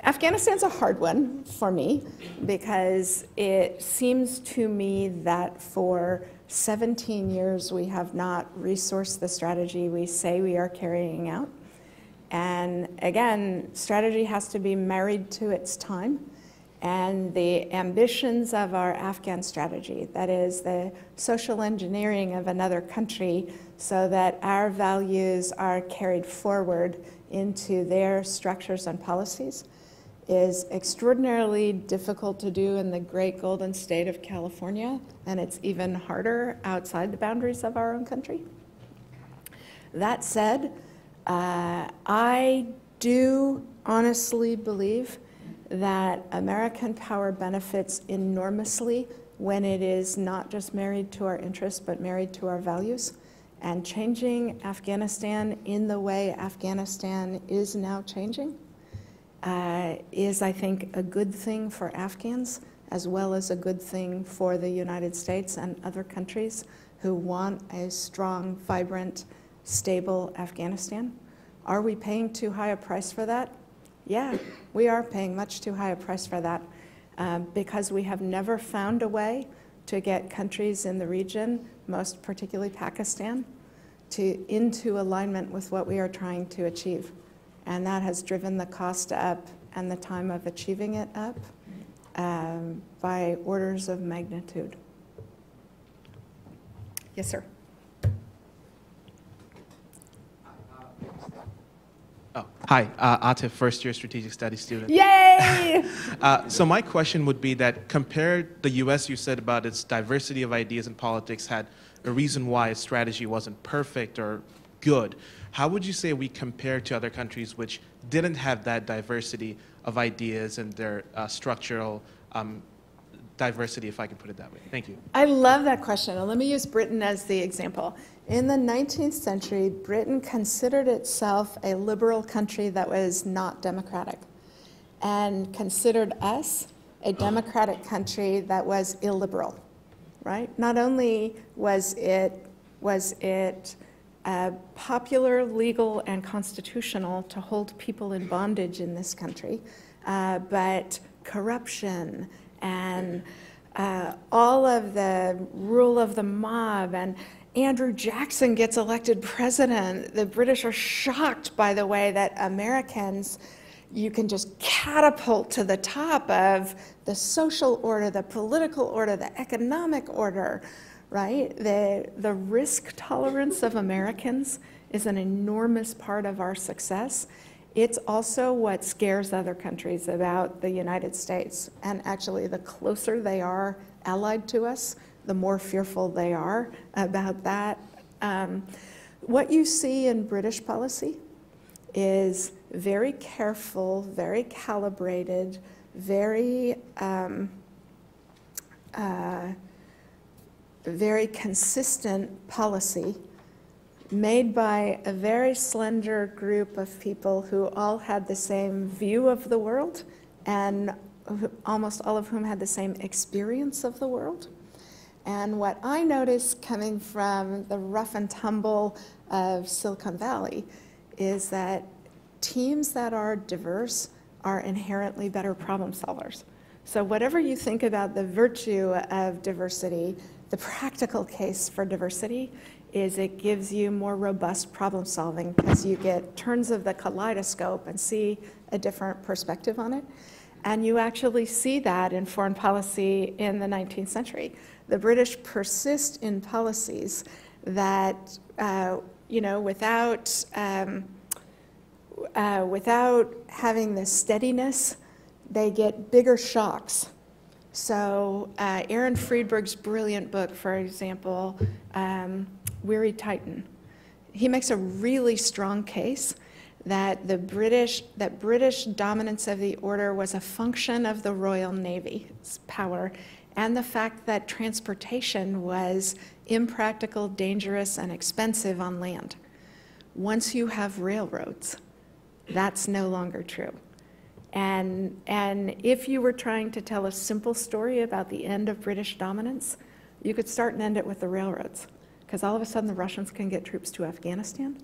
Afghanistan's a hard one for me because it seems to me that for 17 years we have not resourced the strategy we say we are carrying out. And again, strategy has to be married to its time. And the ambitions of our Afghan strategy, that is the social engineering of another country so that our values are carried forward into their structures and policies, is extraordinarily difficult to do in the great golden state of California, and it's even harder outside the boundaries of our own country. That said, I do honestly believe that American power benefits enormously when it is not just married to our interests, but married to our values. And changing Afghanistan in the way Afghanistan is now changing is, I think, a good thing for Afghans, as well as a good thing for the United States and other countries who want a strong, vibrant, stable Afghanistan. Are we paying too high a price for that? Yeah, we are paying much too high a price for that because we have never found a way to get countries in the region, most particularly Pakistan, into alignment with what we are trying to achieve. And that has driven the cost up and the time of achieving it up by orders of magnitude. Yes, sir. Oh, hi, Atif, first-year strategic studies student. Yay! So my question would be that compared the U.S., you said about its diversity of ideas in politics had a reason why its strategy wasn't perfect or good. How would you say we compare to other countries which didn't have that diversity of ideas and their structural diversity, if I can put it that way? Thank you. I love that question. And let me use Britain as the example. In the 19th century, Britain considered itself a liberal country that was not democratic, and considered us a democratic country that was illiberal, right? Not only was it popular, legal, and constitutional to hold people in bondage in this country, but corruption and all of the rule of the mob, and Andrew Jackson gets elected president. The British are shocked by the way that Americans, you can just catapult to the top of the social order, the political order, the economic order, right? The risk tolerance of Americans is an enormous part of our success. It's also what scares other countries about the United States. And actually, the closer they are allied to us, the more fearful they are about that. What you see in British policy is very careful, very calibrated, very consistent policy made by a very slender group of people who all had the same view of the world and almost all of whom had the same experience of the world. And what I noticed coming from the rough and tumble of Silicon Valley is that teams that are diverse are inherently better problem solvers. So whatever you think about the virtue of diversity, the practical case for diversity is it gives you more robust problem solving because you get turns of the kaleidoscope and see a different perspective on it. And you actually see that in foreign policy in the 19th century. The British persist in policies that, without having the steadiness, they get bigger shocks. So Aaron Friedberg's brilliant book, for example, Weary Titan, he makes a really strong case that British dominance of the order was a function of the Royal Navy's power and the fact that transportation was impractical, dangerous, and expensive on land. Once you have railroads, that's no longer true. And if you were trying to tell a simple story about the end of British dominance, you could start and end it with the railroads. Because all of a sudden the Russians can get troops to Afghanistan.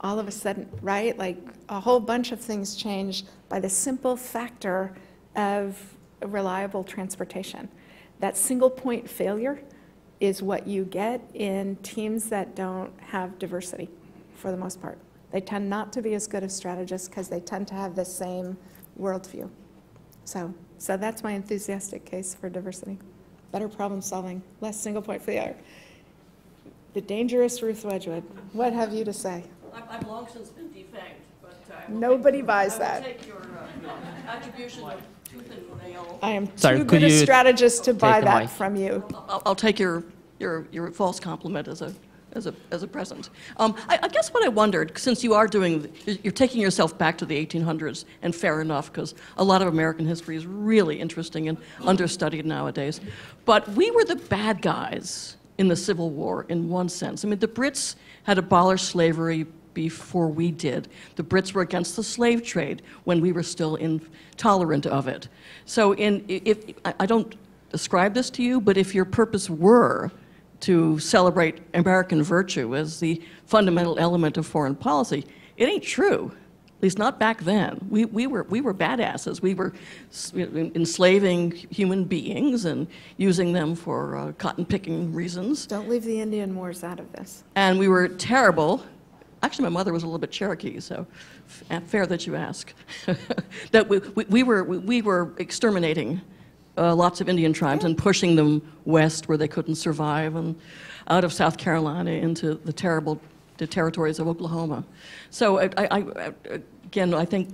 All of a sudden, right? Like a whole bunch of things change by the simple factor of reliable transportation. That single point failure is what you get in teams that don't have diversity for the most part. They tend not to be as good as strategists because they tend to have the same worldview. So that's my enthusiastic case for diversity. Better problem solving, less single point failure. The dangerous Ruth Wedgwood, what have you to say? I've long since been defanged, but nobody buys that. I will take your attribution of tooth and nail. I am too good a strategist to buy that from you. I'll take your false compliment as a present. I guess what I wondered, since you're taking yourself back to the 1800s, and fair enough, because a lot of American history is really interesting and understudied nowadays, but we were the bad guys in the Civil War in one sense. I mean, the Brits had abolished slavery before we did. The Brits were against the slave trade when we were still intolerant of it. So I don't ascribe this to you, but if your purpose were to celebrate American virtue as the fundamental element of foreign policy, it ain't true. At least not back then. We were badasses. We were enslaving human beings and using them for cotton-picking reasons. Don't leave the Indian Wars out of this. And we were terrible. Actually, my mother was a little bit Cherokee, so fair that you ask. That we were exterminating lots of Indian tribes and pushing them west where they couldn't survive, and out of South Carolina into the territories of Oklahoma. So again, I think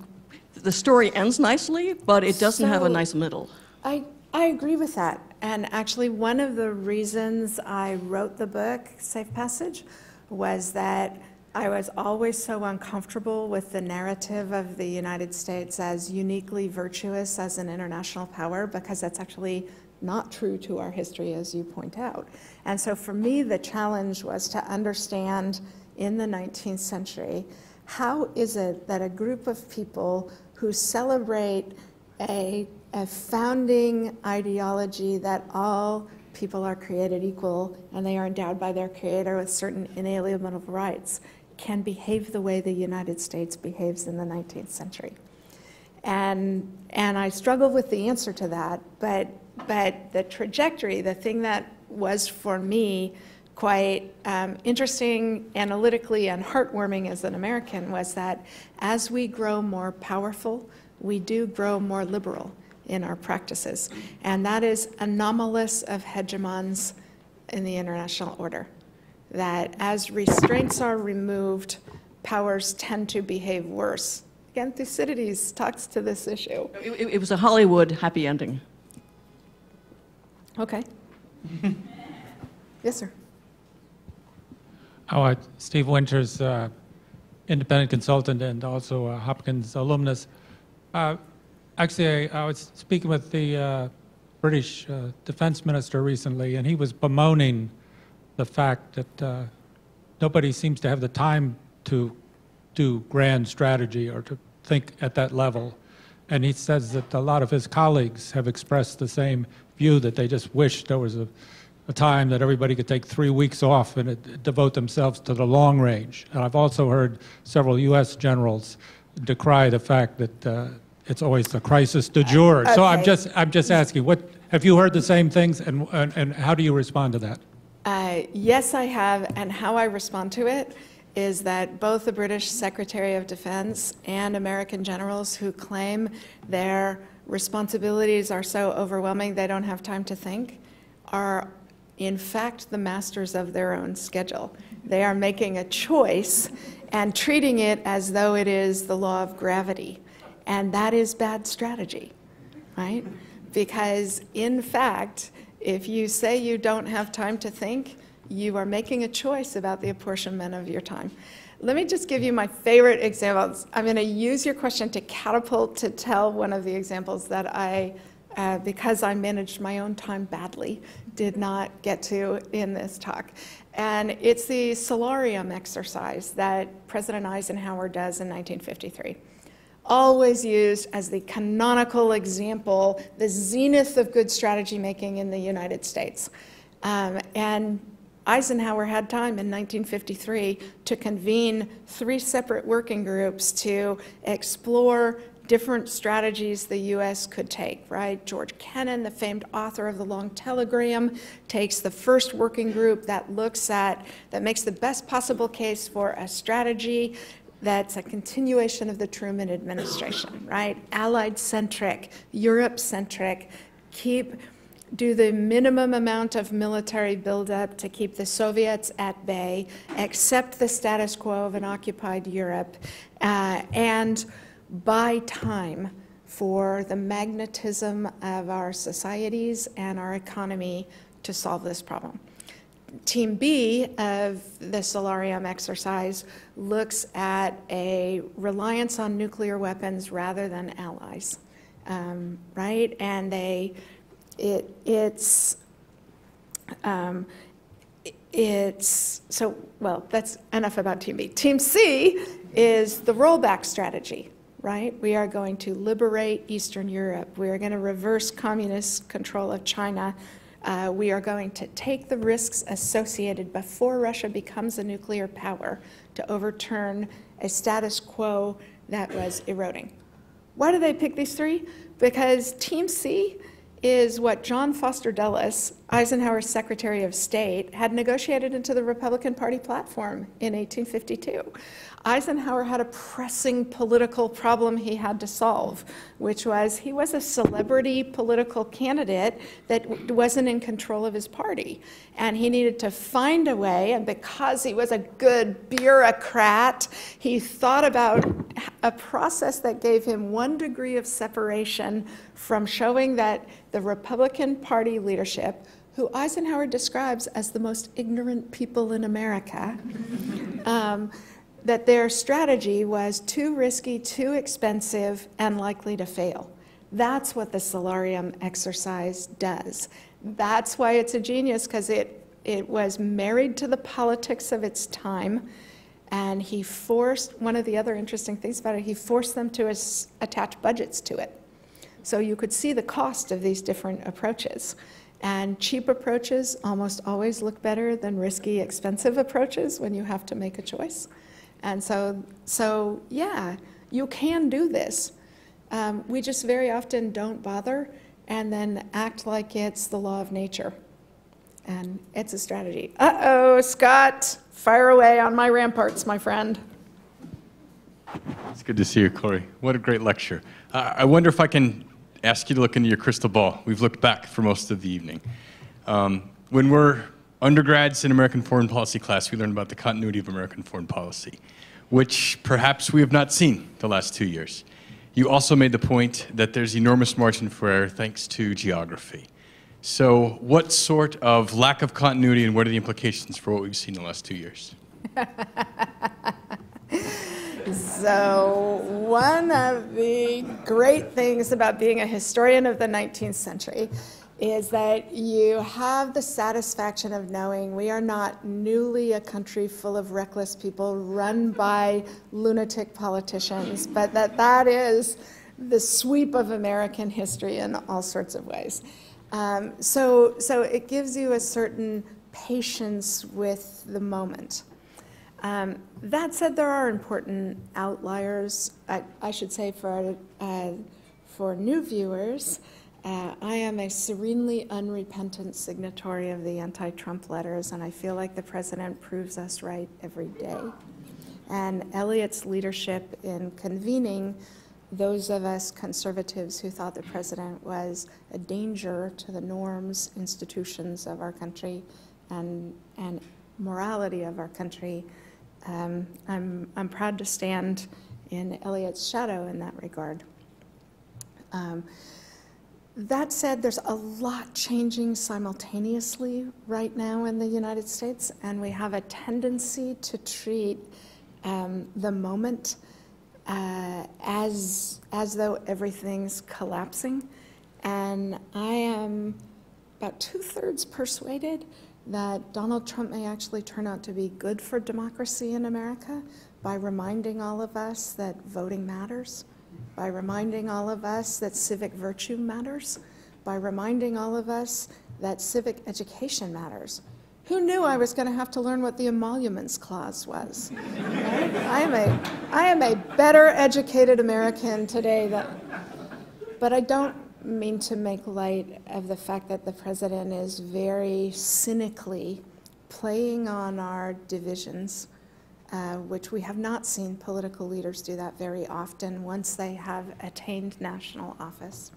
the story ends nicely, but it doesn't have a nice middle. I agree with that. And actually, one of the reasons I wrote the book, Safe Passage, was that I was always so uncomfortable with the narrative of the United States as uniquely virtuous as an international power, because that's actually not true to our history, as you point out. And so for me, the challenge was to understand in the 19th century, how is it that a group of people who celebrate a founding ideology that all people are created equal and they are endowed by their creator with certain inalienable rights can behave the way the United States behaves in the 19th century? And I struggle with the answer to that, but the trajectory, the thing that was for me quite interesting analytically and heartwarming as an American was that as we grow more powerful, we do grow more liberal in our practices. And that is anomalous of hegemons in the international order. that as restraints are removed, powers tend to behave worse. Again, Thucydides talks to this issue. It was a Hollywood happy ending. Okay. Yes, sir. Steve Winters, independent consultant and also a Hopkins alumnus. Actually, I was speaking with the British defense minister recently, and he was bemoaning the fact that nobody seems to have the time to do grand strategy or to think at that level. And he says that a lot of his colleagues have expressed the same view, that they just wish there was a time that everybody could take 3 weeks off and devote themselves to the long range. And I've also heard several U.S. generals decry the fact that it's always the crisis du jour. Okay. So I'm just asking, what have you heard the same things, and how do you respond to that? Yes, I have, and how I respond to it is that both the British Secretary of Defense and American generals who claim their responsibilities are so overwhelming they don't have time to think are in fact the masters of their own schedule. They are making a choice and treating it as though it is the law of gravity. And that is bad strategy, right? Because in fact, if you say you don't have time to think, you are making a choice about the apportionment of your time. Let me just give you my favorite examples. I'm going to use your question to catapult to tell one of the examples that I, because I managed my own time badly, did not get to in this talk. And it's the solarium exercise that President Eisenhower does in 1953. Always used as the canonical example, the zenith of good strategy making in the United States. And Eisenhower had time in 1953 to convene 3 separate working groups to explore different strategies the U.S. could take, right? George Kennan, the famed author of The Long Telegram, takes the first working group that makes the best possible case for a strategy that's a continuation of the Truman administration, right? Allied-centric, Europe-centric, do the minimum amount of military buildup to keep the Soviets at bay, accept the status quo of an occupied Europe, and buy time for the magnetism of our societies and our economy to solve this problem. Team B of the solarium exercise looks at a reliance on nuclear weapons rather than allies, right? And that's enough about Team B. Team C is the rollback strategy, right? We are going to liberate Eastern Europe. We are going to reverse communist control of China. We are going to take the risks associated before Russia becomes a nuclear power to overturn a status quo that was eroding. Why do they pick these 3? Because Team C is what John Foster Dulles, Eisenhower's Secretary of State, had negotiated into the Republican Party platform in 1852. Eisenhower had a pressing political problem he had to solve, which was he was a celebrity political candidate that wasn't in control of his party. And he needed to find a way, and because he was a good bureaucrat, he thought about a process that gave him 1 degree of separation from showing that the Republican Party leadership, who Eisenhower describes as the most ignorant people in America, that their strategy was too risky, too expensive, and likely to fail. That's what the solarium exercise does. That's why it's a genius, because it was married to the politics of its time, and he forced, one of the other interesting things about it, he forced them to attach budgets to it. So you could see the cost of these different approaches. And cheap approaches almost always look better than risky, expensive approaches when you have to make a choice. And so yeah, you can do this. We just very often don't bother and then act like it's the law of nature. And it's a strategy. Uh-oh, Scott, fire away on my ramparts, my friend. It's good to see you, Kori. What a great lecture. I wonder if I can ask you to look into your crystal ball. We've looked back for most of the evening. When we're undergrads in American foreign policy class, we learned about the continuity of American foreign policy, which perhaps we have not seen the last 2 years. You also made the point that there's enormous margin for error thanks to geography. So what sort of lack of continuity and what are the implications for what we've seen in the last 2 years? So one of the great things about being a historian of the 19th century is that you have the satisfaction of knowing we are not newly a country full of reckless people run by lunatic politicians, but that is the sweep of American history in all sorts of ways. So it gives you a certain patience with the moment. That said, there are important outliers. I should say for new viewers, I am a serenely unrepentant signatory of the anti-Trump letters, and I feel like the president proves us right every day. And Eliot's leadership in convening those of us conservatives who thought the president was a danger to the norms, institutions of our country, and morality of our country, I'm proud to stand in Eliot's shadow in that regard. That said, there's a lot changing simultaneously right now in the United States, and we have a tendency to treat the moment as though everything's collapsing. And I am about 2/3 persuaded that Donald Trump may actually turn out to be good for democracy in America by reminding all of us that voting matters, by reminding all of us that civic virtue matters, by reminding all of us that civic education matters. Who knew I was going to have to learn what the emoluments clause was? Right? I am a better educated American today, but I don't mean to make light of the fact that the president is very cynically playing on our divisions, which we have not seen political leaders do that very often once they have attained national office.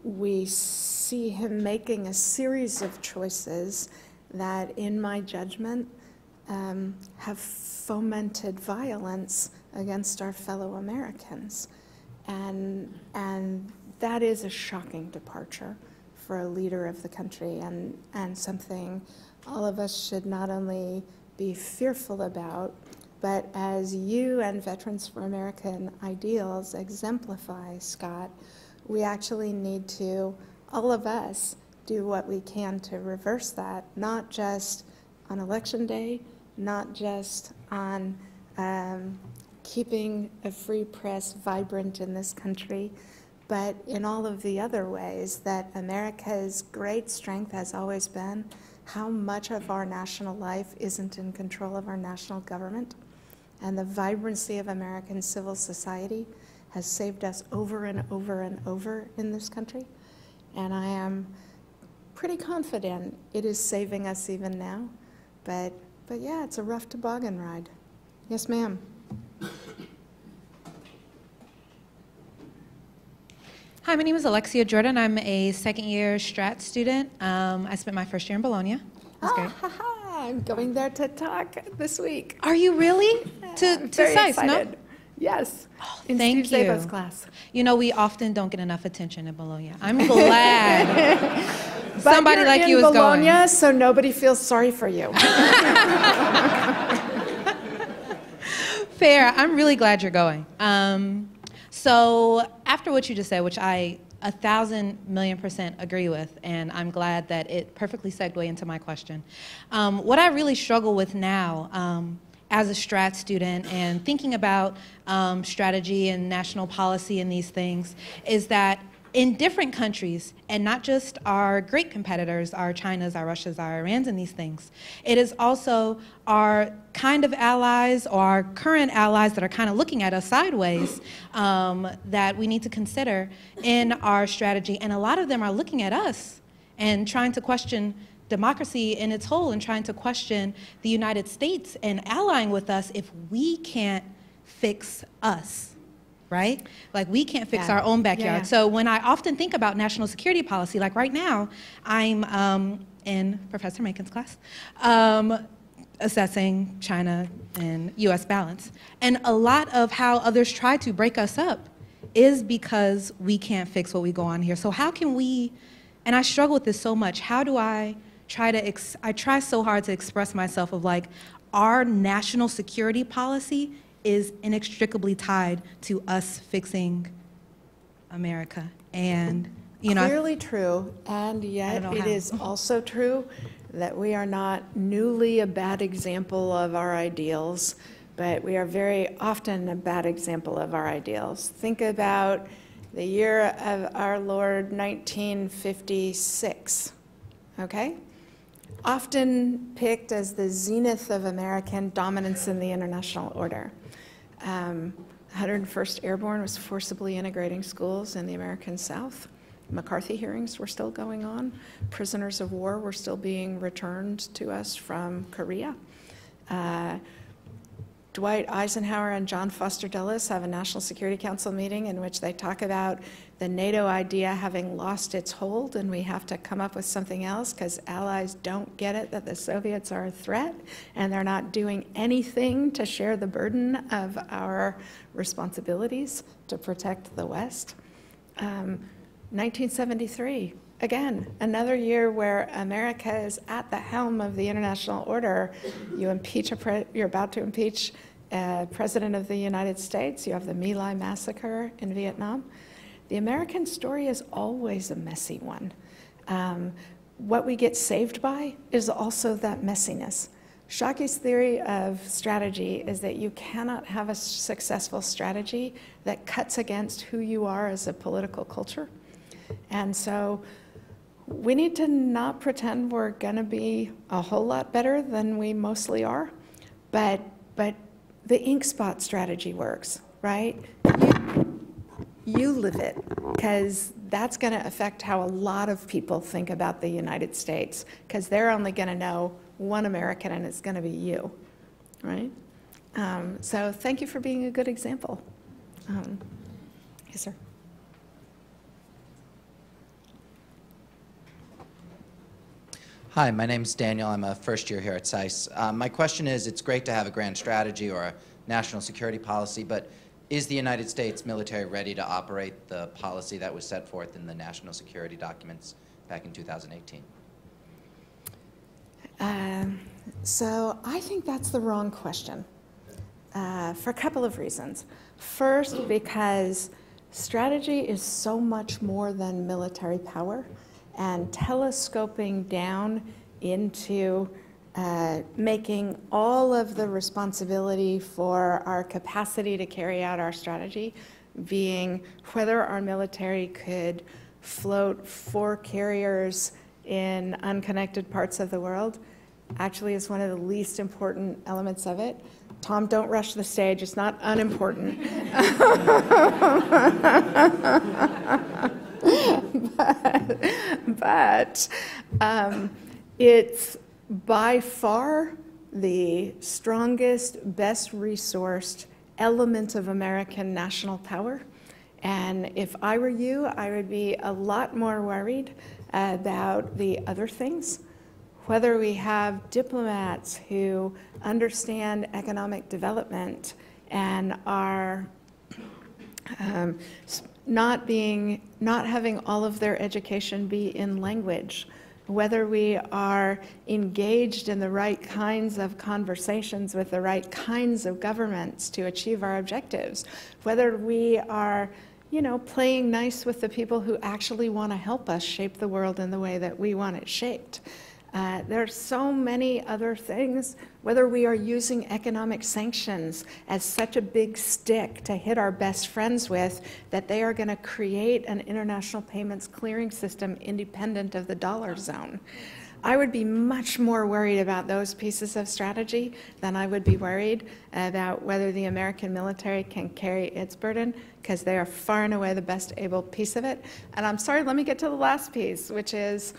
We see him making a series of choices that, in my judgment, have fomented violence against our fellow Americans. And that is a shocking departure for a leader of the country, and something all of us should not only be fearful about, but as you and Veterans for American Ideals exemplify, Scott, we actually need to, all of us, do what we can to reverse that, not just on Election Day, not just on keeping a free press vibrant in this country, but in all of the other ways that America's great strength has always been how much of our national life isn't in control of our national government. And the vibrancy of American civil society has saved us over and over and over in this country. And I am pretty confident it is saving us even now. But yeah, it's a rough toboggan ride. Yes, ma'am. Hi, my name is Alexia Jordan. I'm a second-year Strat student. I spent my first year in Bologna. It was great. I'm going there to talk this week. Are you really? To Very SAIS, excited. no? Yes. Oh, in thank Steve you. Szabo's class. You know, we often don't get enough attention in Bologna. I'm glad somebody you're like in you is Bologna, going. so nobody feels sorry for you. Fair. I'm really glad you're going. So after what you just said, which I 1,000,000,000% agree with, and I'm glad that it perfectly segued into my question. What I really struggle with now as a Strat student and thinking about strategy and national policy and these things is that in different countries, and not just our great competitors, our Chinas, our Russias, our Irans and these things, it is also our kind of allies or our current allies that are kind of looking at us sideways that we need to consider in our strategy. And a lot of them are looking at us and trying to question democracy in its whole and trying to question the United States and allying with us if we can't fix us, right? Like, we can't fix Yeah. our own backyard. Yeah. So when I often think about national security policy, like right now, I'm in Professor Macon's class, assessing China and U.S. balance. And a lot of how others try to break us up is because we can't fix what we go on here. So how can we, and I struggle with this so much, how do I try to, I try so hard to express myself of like, our national security policy is inextricably tied to us fixing America. And, you know, Clearly true, and yet know it how. is also true that we are not newly a bad example of our ideals, but we are very often a bad example of our ideals. Think about the year of our Lord 1956, okay? Often picked as the zenith of American dominance in the international order. 101st Airborne was forcibly integrating schools in the American South. McCarthy hearings were still going on. Prisoners of war were still being returned to us from Korea. Dwight Eisenhower and John Foster Dulles have a National Security Council meeting in which they talk about the NATO idea having lost its hold, and we have to come up with something else because allies don't get it that the Soviets are a threat, and they're not doing anything to share the burden of our responsibilities to protect the West. 1973, again, another year where America is at the helm of the international order. You impeach you're about to impeach a president of the United States. You have the My Lai massacre in Vietnam. The American story is always a messy one. What we get saved by is also that messiness. Shake's theory of strategy is that you cannot have a successful strategy that cuts against who you are as a political culture. And so we need to not pretend we're going to be a whole lot better than we mostly are, but the ink spot strategy works, right? You live it, because that's going to affect how a lot of people think about the United States, because they're only going to know one American, and it's going to be you, right? So thank you for being a good example. Yes, sir. Hi, my name's Daniel. I'm a first year here at SAIS. My question is, it's great to have a grand strategy or a national security policy, but is the United States military ready to operate the policy that was set forth in the national security documents back in 2018? So I think that's the wrong question for a couple of reasons. First, because strategy is so much more than military power, and telescoping down into making all of the responsibility for our capacity to carry out our strategy being whether our military could float 4 carriers in unconnected parts of the world actually is one of the least important elements of it. Tom, don't rush the stage. It's not unimportant. but it's by far the strongest, best resourced element of American national power. And if I were you, I would be a lot more worried about the other things. Whether we have diplomats who understand economic development and are not having all of their education be in language, whether we are engaged in the right kinds of conversations with the right kinds of governments to achieve our objectives, whether we are, playing nice with the people who actually want to help us shape the world in the way that we want it shaped. There are so many other things, whether we are using economic sanctions as such a big stick to hit our best friends with, that they are going to create an international payments clearing system independent of the dollar zone. I would be much more worried about those pieces of strategy than I would be worried about whether the American military can carry its burden, because they are far and away the best able piece of it. And I'm sorry, let me get to the last piece, which is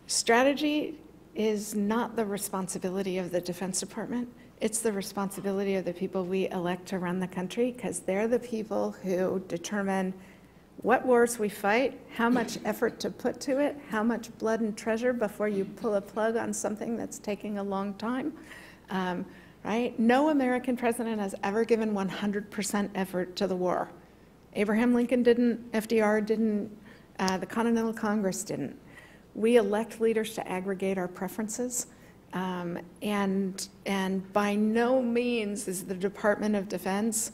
strategy is not the responsibility of the Defense Department. It's the responsibility of the people we elect to run the country, because they're the people who determine what wars we fight, how much effort to put to it, how much blood and treasure before you pull a plug on something that's taking a long time, right? No American president has ever given 100% effort to the war. Abraham Lincoln didn't, FDR didn't, the Continental Congress didn't. We elect leaders to aggregate our preferences, and by no means is the Department of Defense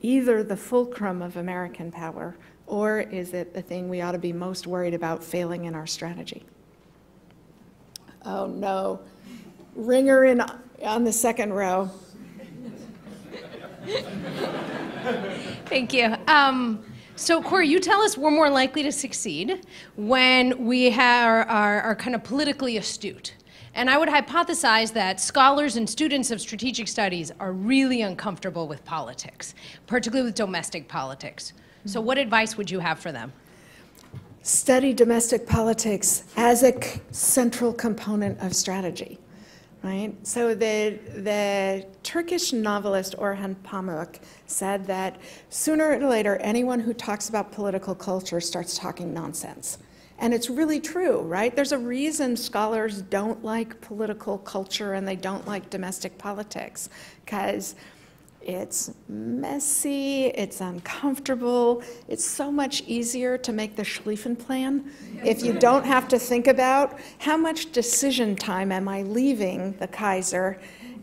either the fulcrum of American power, or is it the thing we ought to be most worried about failing in our strategy? Oh no, ringer in on the second row. Thank you. So Kori, you tell us we're more likely to succeed when we are kind of politically astute. And I would hypothesize that scholars and students of strategic studies are really uncomfortable with politics, particularly with domestic politics. So what advice would you have for them? Study domestic politics as a central component of strategy, right? So the Turkish novelist Orhan Pamuk said that sooner or later, anyone who talks about political culture starts talking nonsense. And it's really true, right? There's a reason scholars don't like political culture and they don't like domestic politics, because it's messy, it's uncomfortable, it's so much easier to make the Schlieffen plan if you don't have to think about how much decision time am I leaving the Kaiser,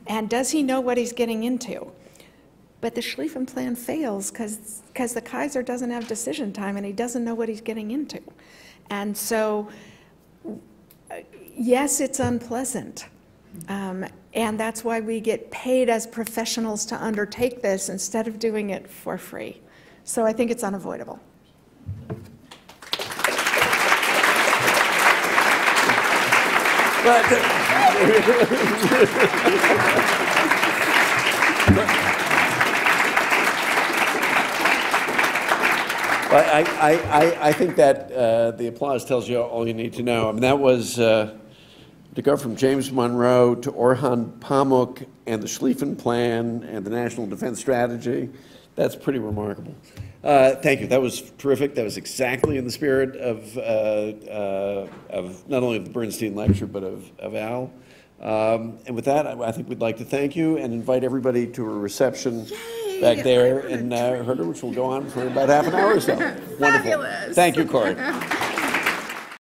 and does he know what he's getting into? But the Schlieffen plan fails because the Kaiser doesn't have decision time and he doesn't know what he's getting into. And so, yes, it's unpleasant. And that's why we get paid as professionals to undertake this instead of doing it for free. So I think it's unavoidable. I think that the applause tells you all you need to know. I mean, that was to go from James Monroe to Orhan Pamuk and the Schlieffen Plan and the National Defense Strategy. That's pretty remarkable. Thank you. That was terrific. That was exactly in the spirit of not only the Bernstein lecture, but of Al. And with that, I think we'd like to thank you and invite everybody to a reception back there in Herder, which will go on for about half an hour or so. Wonderful. Fabulous. Thank you, Kori.